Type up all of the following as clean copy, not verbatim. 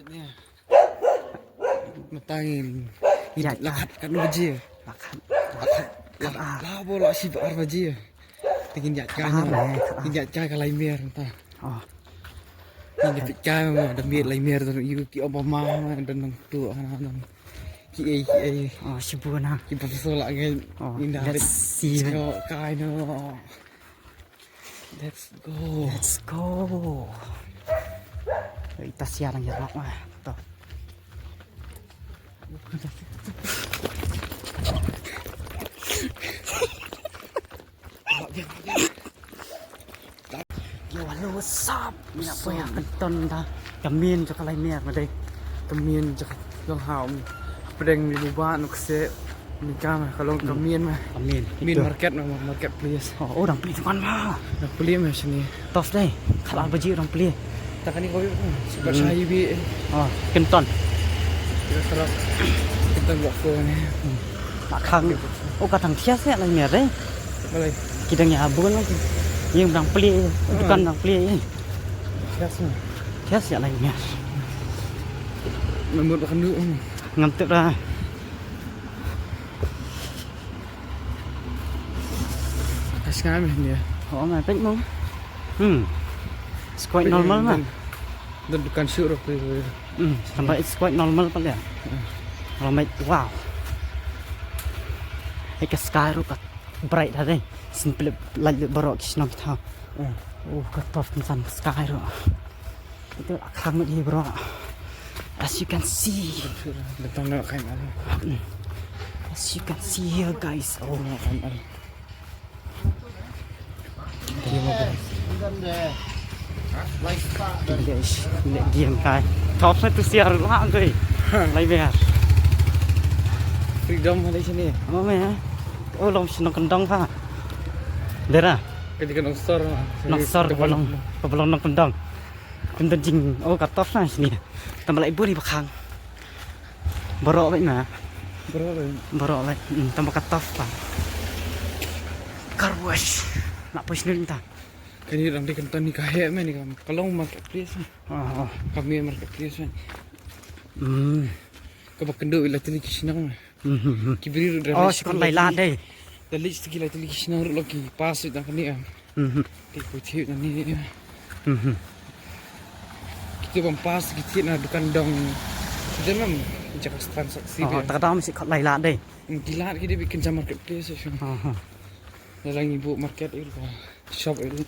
Nya matangin lakat kan wajib lakat lah bola si bar wajib tingin jatkai kalai mer entah ini jatkai mah ada mir lai mer tu you ki Obama dan nang tu nang ki si buana ki pasola ke indah si kai no let's go kita siaran ya mak mah tuh yo halo what's up mina po ya kenton ta kamin cho kalai mer ma đây kamin cho long hào pedeng di luba nu kse ni kama kalau kamin mah kamin market place oh dang pli tuan mah dang pli mah sini top deh kalau baji dang pli tak ni kau sebab saya bi kenton terus kita buat ko ni tak khang oh katang thias ya lai mer đấy boleh kita nyabun lagi nhưng đang pli bukan đang pli thias ya lai mer memut makan dulu ngantuk dah kasih ni ya oh mai pek mong it's quite normal mah dan bukan syuruk sampai it's quite normal pak ya kalau mai wow cái sky ru kat bright dah deh simple light borok kisno kita kat top san sky ru itu akhang ni bro as you can see datang nak kain as you can see here guys oh nak kain terima kasih guys lihat game kai top tu siar lah tu lai biar freedom ada sini oh meh oh long senang kendang pa dera ketika nongsor kepelong nong kendang kendang jing oh katop lah sini tambah ibu di belakang borok baik na borok baik tambah katop pa car wash nak push ni entah kini orang di kenton ni kahek meh ni kalau market place kami market place kau kendo ilah teli kisna kibiri oh sekolah Laila deh dari segi lah teli kisna lagi pas itu kan ni di kucing ni kita pas kita nak dukan dong kita memang jaga transaksi tak tahu mesti sekolah Laila deh gila kita bikin jam market place dalam ibu market itu shop itu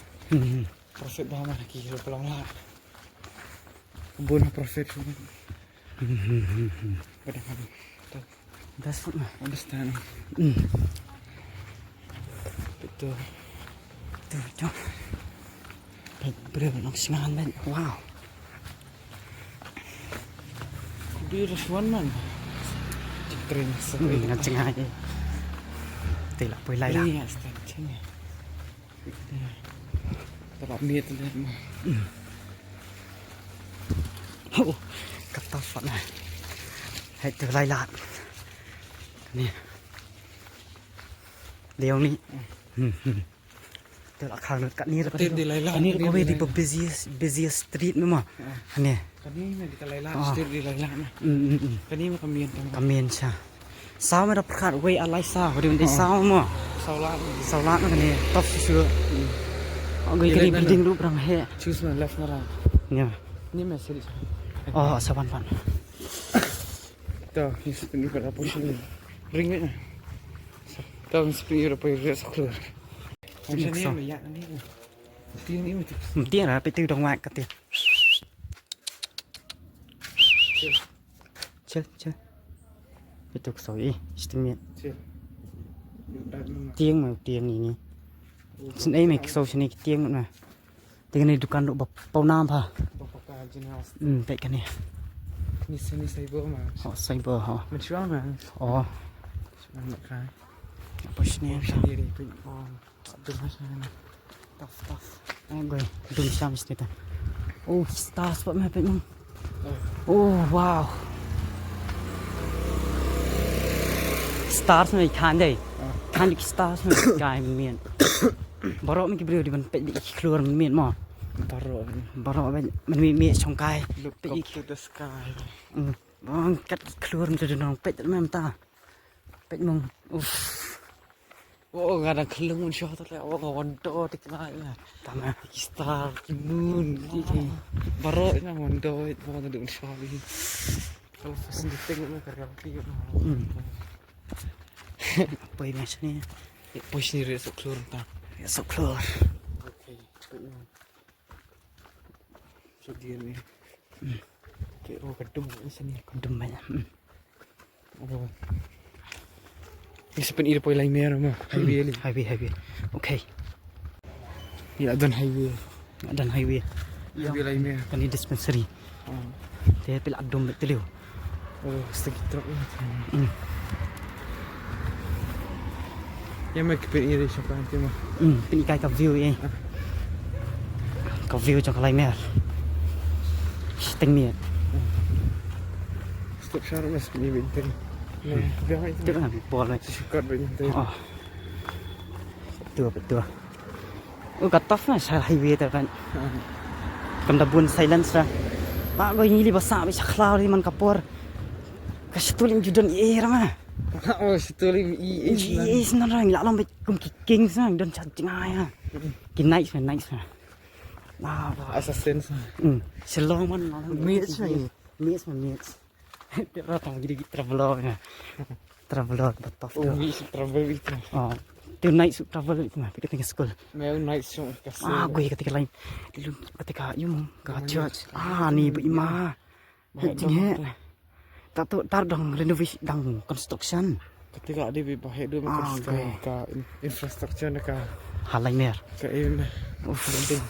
profit bahawa lagi kalau pelang lah kebun profit kadang-kadang that's what understand betul bener nak singan man wow dia rasuan man cekring sekali ngaceng aja tidak boleh lain iya stand tempat miet tu mah oh katafat lah hai tu Laila ni điều ni tu lah khang kat ni ni kau di busiest street memang ni kani di Laila street di Laila mah kani mah kamian sha sao mà đọc khát way alai sao thì mình đi sao mà sao lát nó này top sure người cái building lúc rằng he choose my left na right nha ni mah serius saban pan tu ni pada position ring ni tu speed apa yang keluar macam ni ya ni tiền là phải từ đồng ngoại cả tiền chết cái tục sỏi tiếng tiếng mà tiếng gì nè xin ấy mày sâu xin này tiếng nữa nè tiếng này dukan độ bọc bao nam hả vậy cái này ni cyber mà họ cyber hả mình chọn mà mình một cái push nè đi pin đừng có sao nè tough anh ơi đừng xem gì ta oh stars vậy mà pin oh wow stars này khan đây khan được stars này cái miền bảo mình cái bữa đi mình bị keluar miền mà Baruมันมีช่องกาย Look up to the sky. บางกัดคลัวมันจะนองเป็ดแม่มตาเป็ดมงอุ๊ฟ Oh, kadang kelung syah tu lah. Oh, wando di kelai lah. Tama. Star, moon, baru ni wando itu wando di syah ni. Kalau pasal di tengok ni kerja api. Apa yang macam ni? Push ni rasa keluar tak? Ya sok keluar. Okay, so dia ni. Okay, oh kedung di sini. Kondom banyak. Oh. Ini sebenarnya poi lain merah mah. Highway ni. Highway. Okay. Ya, dan highway. Dan highway. Highway lain merah. Kan ni dispensary. Dia pilih adom betul. Oh, sedikit truk ni. Yang mai kepin ini siapa nanti mah? Pilih kai ka view ni. Ka view cho ka lain merah. Teng ni. Stop syarat mas ni bentar. Nah, biar itu. Tengok boleh. Sukat bentar. Oh. Betul. Oh, kat top lah saya highway tu kan. Kam dah bun silence lah. Tak kau ini bahasa bisa kelar di man kapur. Kasih tulim judan air mah. Oh, situ lagi Iya, sebenarnya nggak lama kum kicking sang dan cacing ayah. Nice man. Nah, assassin. Selong man. Meets man. Meets. Dia ratang gini traveler ya. Traveler betul. Oh, we travel itu. Oh, tu night travel itu mah. Ketika school. Mau night show kasih. Gue ketika lain. Ketika yung ke church. Ni berima. Tinggal. Tak tu tar dong renovasi dong construction. Ketika ada bahaya dulu ke infrastruktur ke Hal lain mer. ke ini. Penting.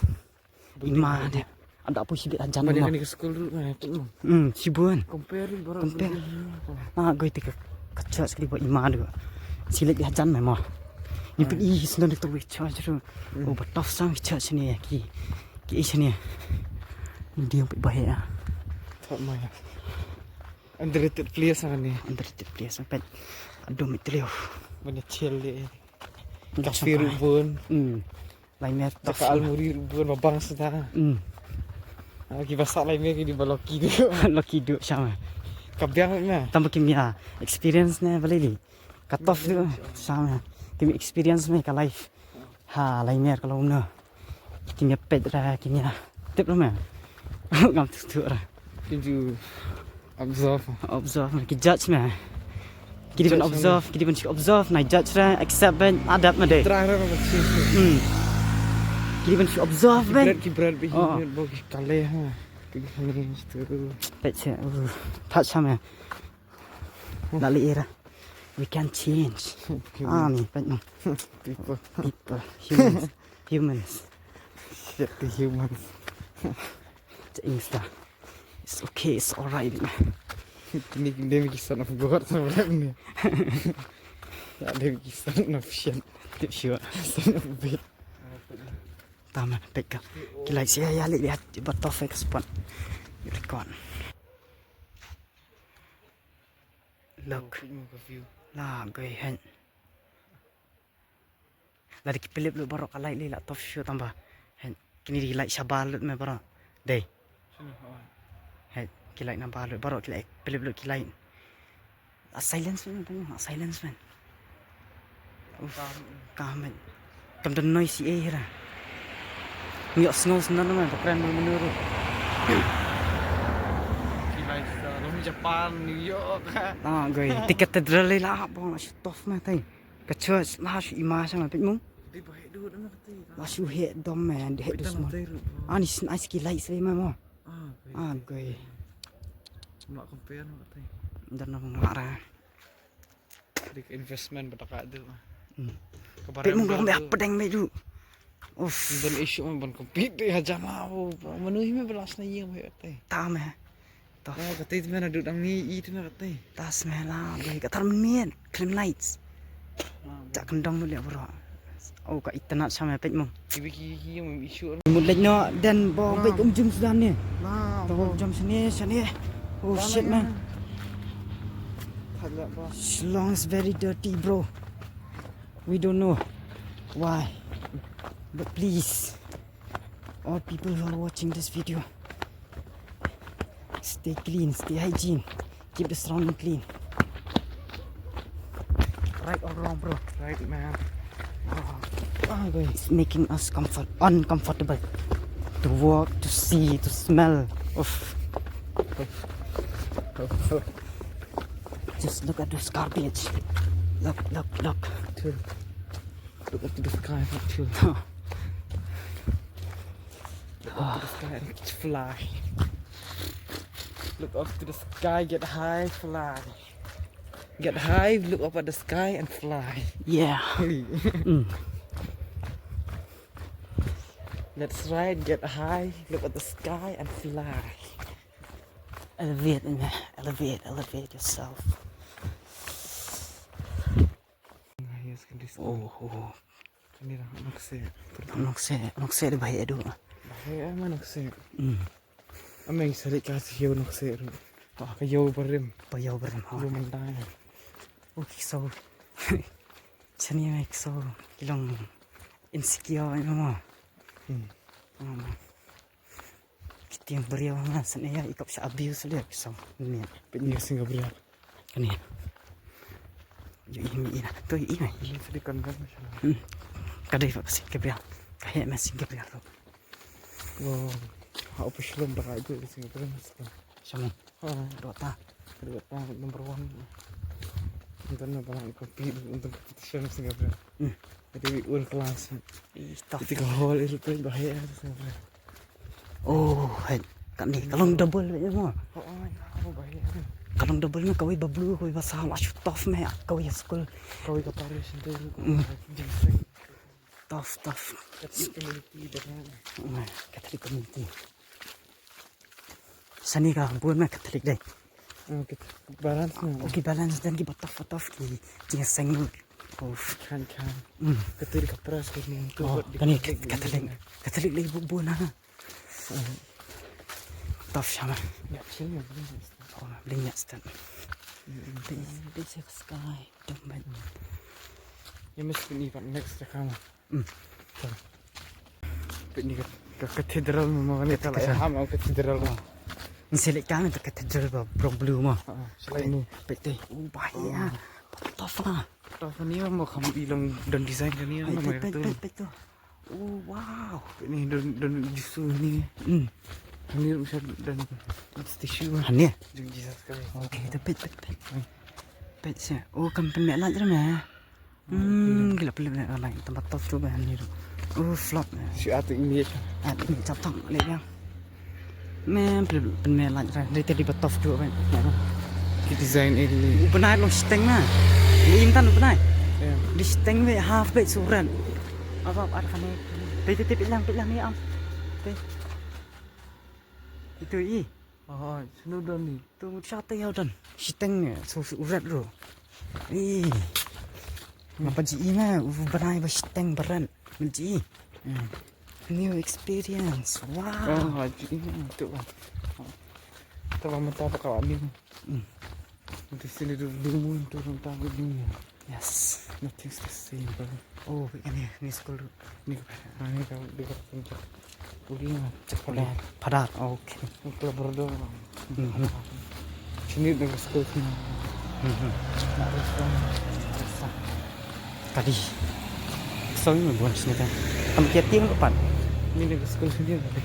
Ima dia. Ada apa sih ajan Banyak mah. ni ke sekolah dulu kan itu. Sibuan. Compare baru. Gue ketika ke church kali buat ima dia. Silik ajan mah. Ni pergi senang tu church tu. Oh betul sang church ni ki sini. Ni dia bahaya. Tak maya. Underrated place ni. Underrated place sampai aduh mitlio. Banyak chill dia. Kafe rubun. Lain mer Cakap almuri rubun babang sudah. Lagi basak lain lagi di baloki tu. Lucky duk sama. Kabiang ni. Tambah kimia experience ni boleh li. Cut off tu sama. Kimia experience ni ka life. Lain mer kalau umno. Kimia pedra kimia. Tip lah. Ngam tu lah. Kinju observe Ki judge mah. Kidi pun observe, na judge lah, accept ben, adapt mah deh. Terakhir apa sih? Kidi pun observe ben. Kibrat begini, bagi kale ha. Begini itu. Baca, touch sama. Lali era. We can change. Ni, ben. People, humans. Shit, the humans. Insta. It's okay, it's alright. Ini dia kisah nak buat sama ni. Ada kisah nak fian. Tip sure. Kisah nak bet. Tama, peka. Kila siya lihat betul fake spot. Record. Look. Lah, gue hen. Lari kipilip lu baru kalai li top show tambah. Hen. Kini di like shabal me baru. Deh. Hen. Kilai nampak lu baru kilai pilip lu kilai. Silence man, silence man. Kamen. Kam dan noise era. Nggak snow senar man, keren menurut. Kilai dalam Jepang, New York. Gue tiket terlalu lah, bang masih tough mah tay. Ke church lah si imah sama pitmu. Di bahaya dulu nama tu. Lah si head dom man, head tu semua. Ni nice kilai sih mah. Gue. Mak compare nama tu. Dan nama marah. Di investment berdekat tu. Pitmu belum apa deng bedu. Dan isu mah ban compete dia jamau. Menuhi mah belas na yang bahaya tu. Tam eh. Oh, kata itu mana duduk ni itu nak kata. Tas melah, gue kata men, clean lights. Tak kendang dulu ya bro. Oh, kat internet sama pitmu. Kiki yang isu. Mulai no dan bawa baik jam sudah ni. Nah, Bawa jam sini. Oh shit man. Shillong is very dirty bro. We don't know why. But please all people who are watching this video, stay clean, stay hygiene, keep the surrounding clean. Right or wrong, bro? Right, man. It's making us uncomfortable to walk, to see, to smell. Oof. Just look at this garbage. Look. Chill. Look up to the sky, not chill. Look up to the sky and fly. Look up to the sky, get high, fly. Get high, look up at the sky and fly. Yeah. That's right, get high, look at the sky and fly. Elevate yourself. Yes, kan di Oh. kan di nak se. Nok se de bahaya du. Bahaya mana nak se. Ameng salik kasih yo nak se. Kayo berim. Bayau berim. Yo mandai. Oh, so. Chani mek so. Kilong insecure mama. Kita yang beriau mana senaya ikap sa abuse dia so. Ni. Penyir Singapura. Kan ni. Yo ini tu ini. Ini sedikan kan masalah. Kadai pa si Gabriel. Kahit masih Gabriel tu. Wow. Hak apa shalom dah itu di Singapura masalah. Sama. Dua ta. Kedua tahun number 1. Untuk nak bawa kopi untuk competition Singapura. Jadi world class. Tough. Ketika hall itu bahaya Singapura. Oh, hai. Kat ni kalong double je semua. Oh bahaya. Kalong double ni kau bablu kau basah masuk tough meh. Kau ya school Kau ikut Paris itu. tough. Ketika community dengan. Catholic community. Sani ka buat meh Catholic dai. Kita balance ni. Okay balance dan ki tough ki jinga sengul. Oh, Kan. Ketika peras ni. kan ni Catholic lagi buat na. Tough sama. Ya chill ya. Oh, belinya stand. This sky. Don't Ya mesti ni kan next kamu. Ini ke katedral memang ni kalau ya mau katedral. Selik kami tu katedral ba blue mah. Selain ini. Betul. Oh, bahaya. Tough lah. Tahu ni mau kamu bilang dan desain kan ni mereka tu. Betul. Oh, wow. Ini dan justru ni. Ini bisa dan tisu. Ni. Jeng Jesus sekali. Okay, bet. Bet sih. Oh, kan pemek lah je meh. Gila pelik lain tempat tough tu bah ni tu. Oh, flop. Si atu ini. Ada ni cap tang lek yang. Men pemek lah je. Dari tadi tough tu kan. Ki desain ini. Benar lo steng na. Ni intan benar. Ya. Di steng we half bed suran. Apa ada kan ni. Tip lang ni am. Itu i. Oh, sudah ni. Tu siapa yang dan steng surat tu. Ih. Apa ji na benar ba steng beran. Menji. New experience. Wow. Oh, haji itu. Tahu mata apa kau ambil? Di sini dulu turun tahu ni. Yes. Nothing's the same, bro. Oh, ini school tu. Ni kau dekat tempat. Uli cepat. Padat. Okay. Kalau berdua. Sini dekat sekolah ni. Tadi. So ini buat sini kan. Kamu kiating depan. Ni dekat sekolah sini ada.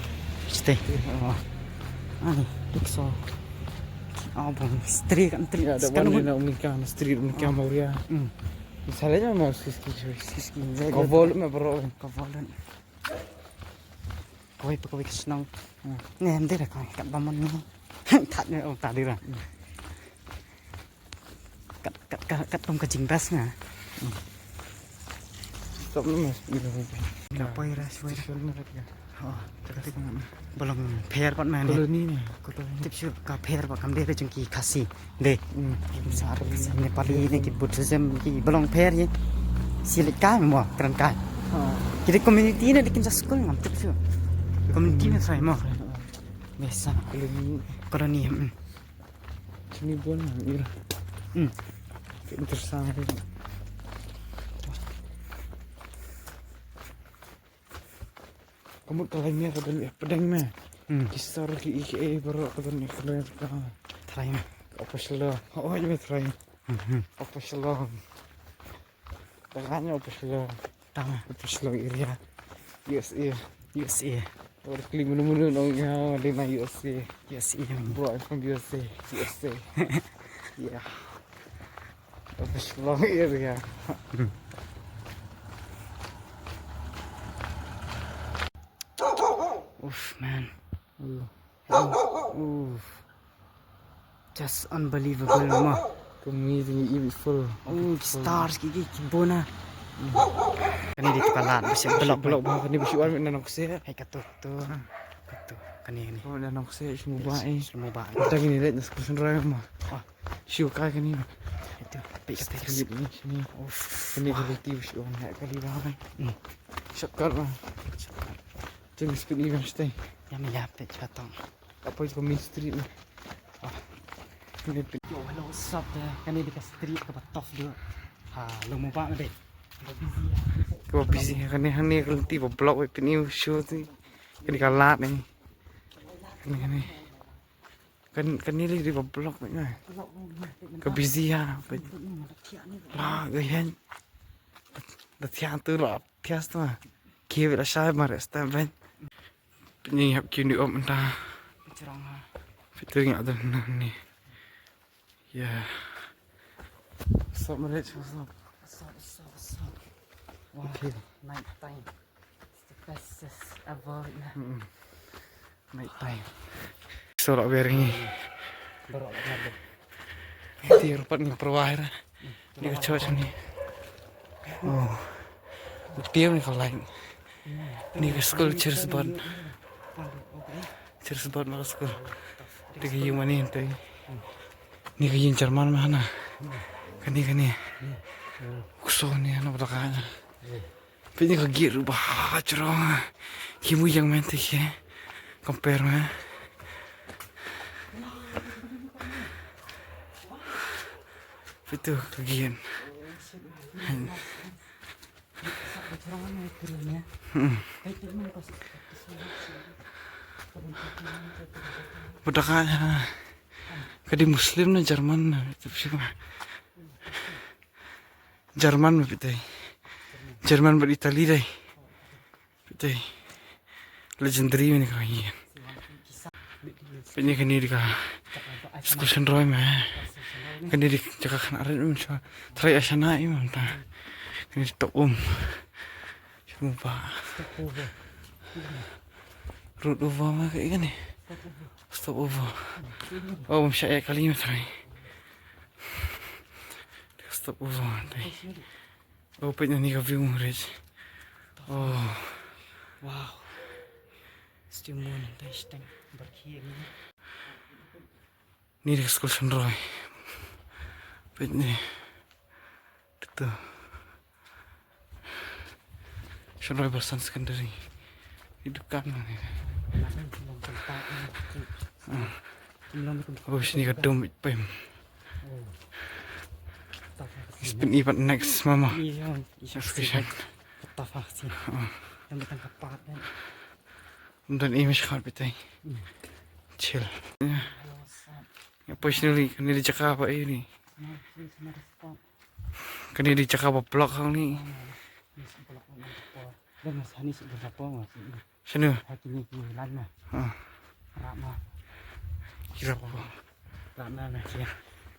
Stay. Ani, dikso. Oh, bang, istri kan istri. Ya, ada orang nak menikah, istri menikah Maria. Misalnya mau siski. Kau boleh bro. Kau boleh. Kau senang. Ni nanti dah kau kat bangun ni. Tak ni tadi lah. Kat tong kecing bas na. Stop lu mas. Apa ya rasanya? Social media. Oh, terus belum pair kot mana? Koloni ni. Tipsnya ka pair pak kam dia jengki kasih. Deh. Besar Nepali ni ki Buddhism ki belum pair ye. Silik kai mo keren kai. Jadi community ni dikin sa school ngam tipsnya. Community ni saya mo. Biasa. Koloni. Sini pun ira. Interesante. Kamu kalai meh kadang pedang meh. Hmm. Kisar ki IKE baru kadang ni kalai ka. Try mah. Apa sila? Oh, ini try. Apa sila? Tengahnya apa sila? Tama. Apa sila area? USA. USA. Orang kali menu-menu nongnya ada na USA. USA. Bro, I'm from USA. USA. Yeah. Apa sila area? Oof, man. Oof. Just unbelievable mah. Amazing, even full. Oh, stars gigi kibona. Kani di kalan besi belok Belok bah kan ni bersyukur nak nak saya. Hai katuk tu. Katuk. Kani ni. Oh, nak nak saya semua baik. Semua ba. Kita gini lihat nak sekolah raya mah. Ah, Syukur kan ni. itu. Pik pik. Ni sini. Oof. Kini quality bersyukur nak kali bagai. Hmm. Syukur mah. Jangan speed ni kan stay. Ya me ya pik chatong. Apa itu misteri ni? Ini Yo, hello, what's up there? Kani di street ke top dia. Ha, lu mau ba deh. kau busy kan ni kalau tiba blog web ni show tu. Kini kalat ni. Kan ni lagi tiba blog ni. Kau busy ya. Lah, gaya. Dah tiang tu lah. Tias tu. Kau dah saya marah stamp ben. Ni hab kini om entah. Cerang ha. Fitur yang ada ni. Yeah. What's up, Rich? What's up? What's up? Wow, Okay. night time. It's the bestest ever. Night time. So lah biar ni. Baru ada. Dia rupat ni perwahir. Ni kacau macam ni. Oh. Dia ni kalau lain. Ni ke school Cirebon. Cirebon malah school. Dia ke yang mana ni? Ni ke yang Jerman mana? Kani. Kusok ni anak belakangnya. Tapi ni ke gear bah cerong. Kimu yang mente ke. Compare mah. Itu ke gear. Belakangnya. Kadi Muslim na Jerman na. Jerman betul. Jerman ber Italy deh. Betul. Legendary ni kau ini. Punya kini di kah. Discussion roy mah. Kini di cakap kan arah ni macam. Try asana ini macam. Kini di top Cuma pak. Root over mah kayak gini. Stop over. Oh, macam ayat kali ni try. Stop over. Oh, punya ni view Rich. Oh. Wow. Still moon testing. Berkirim. Ni di sekolah Senroy. Punya. Itu. Senroy Bersan Secondary. Di dekat ni. Oh, sini gedung pem. Spin event next mama. Iya, Subscription. Tetap vaksin. Yang kita kapat kan. Dan image card betul. Chill. Ya, personally, kan di cakap apa ini? Kan di cakap apa blog kau ni? Dan mas Hanis berapa mas? Sana. Hakini bulan mah. Rama. Kira apa? Rama mah ya.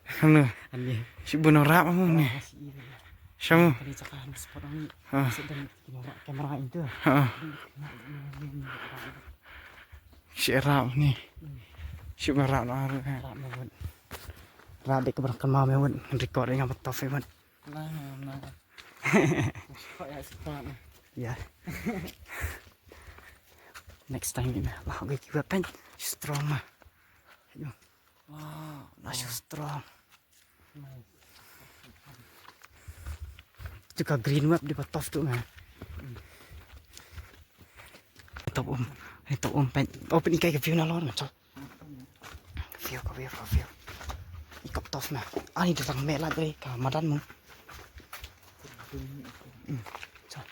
Sana. Ani. Si benar rap kamu ni. Siapa? Kali cakahan spot ni. Ha. Sedang kamera itu. Ha. Si rap ni. Si merap nak arah. Rama pun. Rama dek keberkan mama pun. Record dengan betul pun. Nah. Kau ya spot. Ya. Next time ni lah gue kira pen strong mah. Wow, masih strong. Juga green web di top tu mah. Top pen. Open ikai ke view na lor macam. View. Ikap top mah. Ani datang melah dari kamadan mu. So.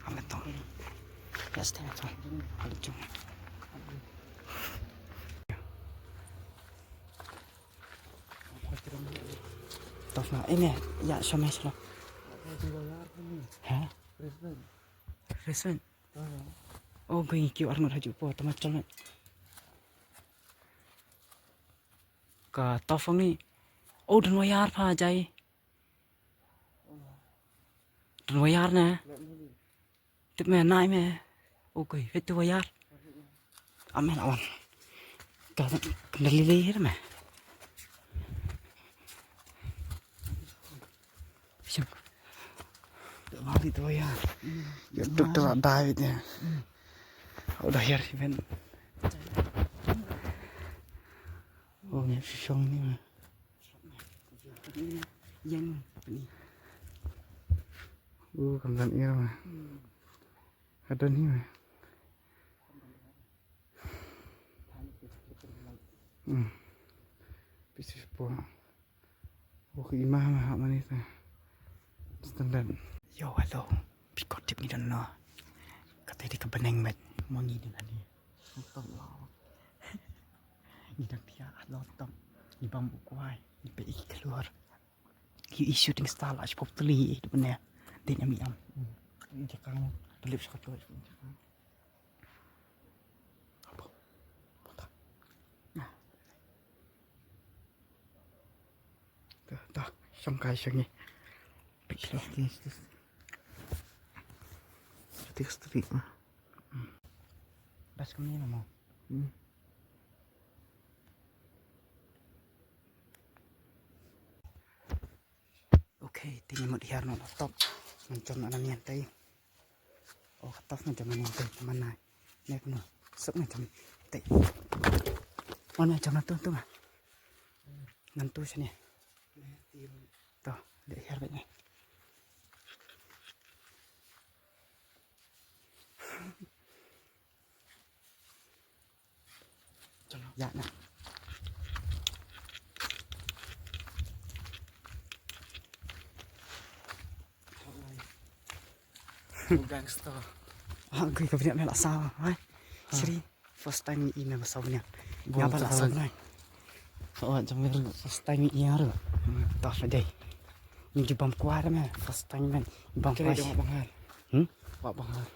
Amet tong. stay at all. Balik jom. Tof na. Ini ya sama sila. Ha? Restaurant. Oh, gue QR nggak haji po, teman calon. Ka tofong ni. Oh, dan wayar pa jay. Dan wayar na. Tip me nai me. Okay, itu wayar. Amen awan. Ka kendali me. Siap. Mari tu wayar. Ya dokter David ya. Udah hier event. Oh, ni syong ni mah. Yang ni. Kamdan iya mah. Ada nih mah. Bisnis po. Okay, imah mah manis mah. Standar. Yo, hello. Pikot tip ni dan no. Kata di kebeneng met. Mangi di nani. Stop lah. Ni dah dia lotop. Ni bambu kuai. Ni pe keluar. He is shooting star lah. Sebab teli itu benar. Dia nyami am. Ini cakang. Pelip sekali. Apa? Mata. Nah. Dah. Sangkai sangi. Pikir. Ketik street mah. Das kami nama. Okay, tingin mo diyan no laptop. Mencon na niyan tay. Oh, kataf na jaman niyan tay teman na. Nek no. Sep na jam tay. Mana jam na tu mah. Nantu sini. Tuh, dek hier bet ni. Dạ nè. Gangster. Gue ke banyak melak sawah, hai. Seri, first time ni ina besarnya. Ngapa lah sawah? Oh, jamir. First time ni iya ru. Tough day. Ni di bam kuar mah, first time man. Bam Kira kuar. dia bangar. Wak bangar.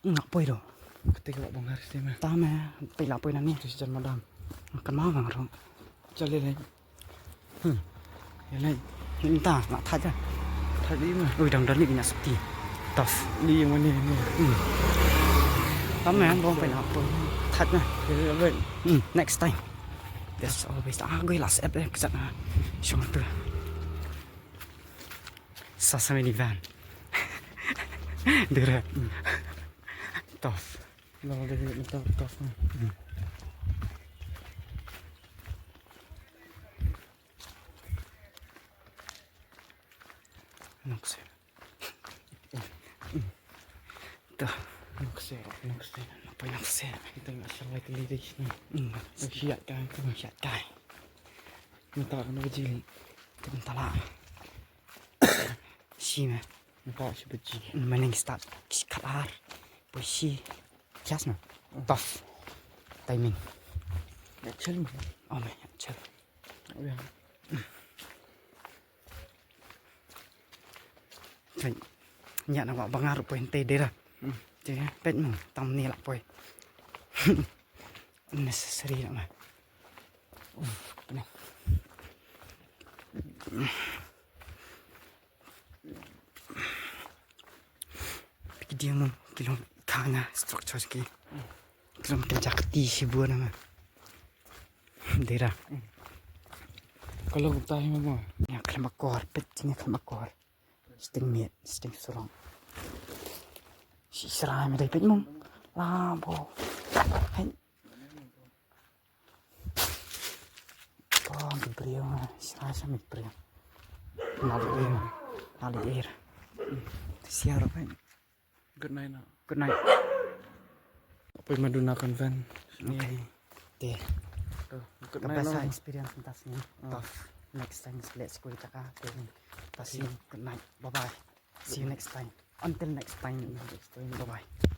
Ngak poi do. Ketika wak bangar sih mah. Ta mah, pai la poi na ni. Itu si Jan Madam. Makan mau bang rong. Cari lain. Ya lain. Ni ta, nak thaj ah. Tadi mah. Ui dang dan ni banyak sepi. Tough. Ni yang mana ni? Ta mah, bom pai la poi. Thaj mah. Kira apa? Next time. That's always gue last app ke sana. Syong tu. Sasa minivan. Dere. Tough. Kalau ada minta tof. Nokse. Tuh, Nokse. apa yang nokse? Kita nggak salah kali di sini. Siap kan, siap kan. Minta kena bejil. Bentar lah. Si mah. Minta si bejil. Mending start kalar. Puisi. Kias mah. Tough. Timing. Cel mah. Oh my, chill. Oh ya. Thôi, nhận là họ bằng ngã rồi tê đây rồi. Chứ bên mù tầm này lại rồi. Necessary lắm mà. Cái này. Cái dia mù, cái lòng khá nha, structure cái. Cái lòng cái chắc tí xí bua nè mà. Đây ra. Kalau kita ini mah. Nhà khá mà cor, bết nhà khá mà cor. Sting miệt, sting surong. Si serai mà đây bết mông. La bồ. Hay. Con bị brio mà, serai sao mệt brio. Nali air. Siap rồi phải. Good night nak. Good night. Apa yang menggunakan van? Okay. Deh. Good night Kabasa lah. experience entasnya. Tough. Next time let's go kita Tasing. Good night. Bye bye. See you next time. Until next time. Bye bye.